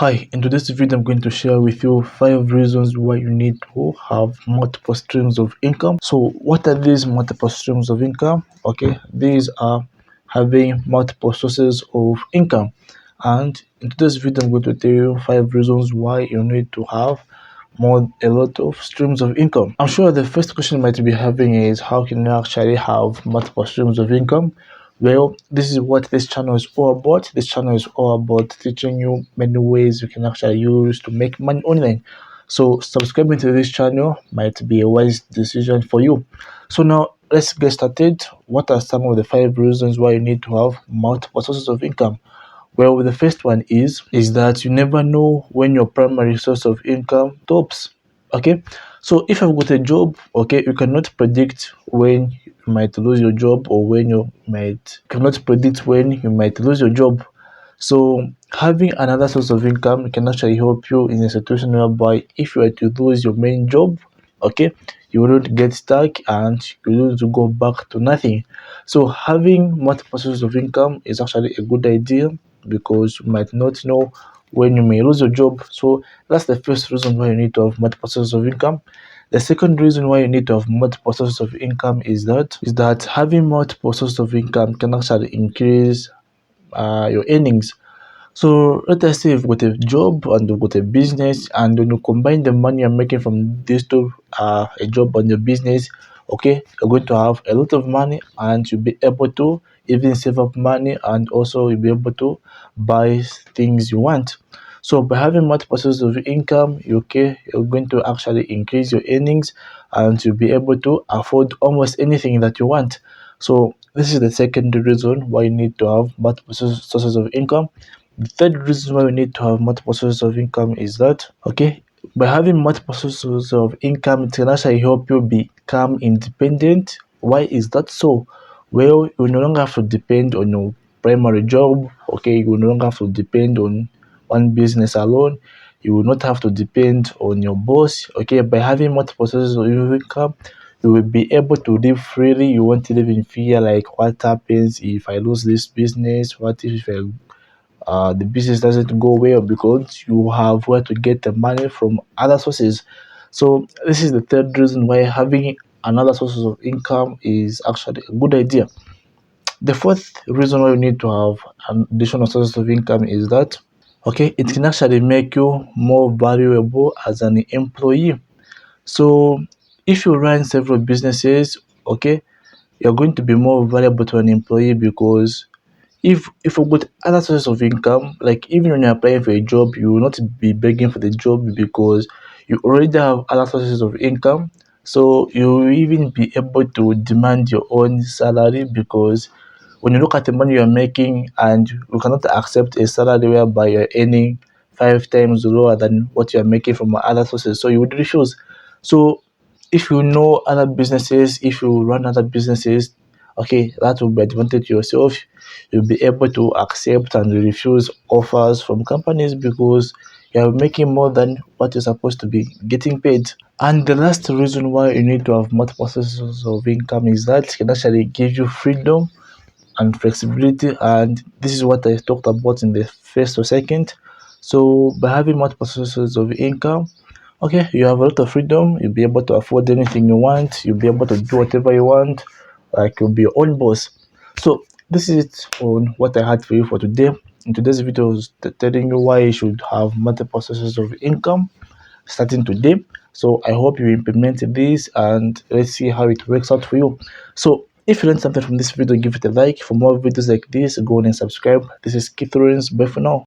Hi, in today's video, I'm going to share with you 5 reasons why you need to have multiple streams of income. So, what are these multiple streams of income? Okay, these are having multiple sources of income. And in today's video, I'm going to tell you 5 reasons why you need to have a lot of streams of income. I'm sure the first question you might be having is how can you actually have multiple streams of income? Well, this is what this channel is all about. This channel is all about teaching you many ways you can actually use to make money online. So subscribing to this channel might be a wise decision for you. So now let's get started. What are some of the 5 reasons why you need to have multiple sources of income? Well, the first one is that you never know when your primary source of income stops. Okay, so if you've got a job, okay, you cannot predict when you might lose your job or when you might cannot predict when you might lose your job. So having another source of income can actually help you in a situation whereby if you were to lose your main job, okay, you wouldn't get stuck and you wouldn't go back to nothing. So having multiple sources of income is actually a good idea because you might not know when you may lose your job. So that's the first reason why you need to have multiple sources of income. The second reason why you need to have multiple sources of income is that having multiple sources of income can actually increase your earnings. So let us say you've got a job and you've got a business, and when you combine the money you're making from these two, a job and your business, okay, you're going to have a lot of money and you'll be able to even save up money, and also you'll be able to buy things you want. So by having multiple sources of income, you're going to actually increase your earnings and you'll be able to afford almost anything that you want. So this is the second reason why you need to have multiple sources of income. The third reason why we need to have multiple sources of income is that, okay, by having multiple sources of income, it can actually help you become independent. Why is that so? Well, you no longer have to depend on your primary job, okay, you no longer have to depend on one business alone. You will not have to depend on your boss, okay. By having multiple sources of income, you will be able to live freely. You won't live in fear like what happens if I lose this business, what if the business doesn't go well, because you have where to get the money from other sources. So this is the third reason why having another sources of income is actually a good idea. The fourth reason why you need to have an additional sources of income is that, okay, it can actually make you more valuable as an employee. So if you run several businesses, okay, you're going to be more valuable to an employee because if you've got other sources of income, like even when you're applying for a job, you will not be begging for the job because you already have other sources of income. So you will even be able to demand your own salary, because when you look at the money you're making and you cannot accept a salary whereby you're earning 5 times lower than what you're making from other sources, so you would refuse. So if you know other businesses, if you run other businesses, okay, that will be advantage to yourself. You'll be able to accept and refuse offers from companies because you're making more than what you're supposed to be getting paid. And the last reason why you need to have multiple sources of income is that it can actually give you freedom and flexibility, and this is what I talked about in the first or second. So by having multiple sources of income, okay, you have a lot of freedom. You'll be able to afford anything you want. You'll be able to do whatever you want. Like, you'll be your own boss. So this is it on what I had for you for today. In today's video, I was telling you why you should have multiple sources of income starting today. So I hope you implement this and let's see how it works out for you. So if you learned something from this video, give it a like. For more videos like this, go on and subscribe. This is Keith Lawrence. Bye for now.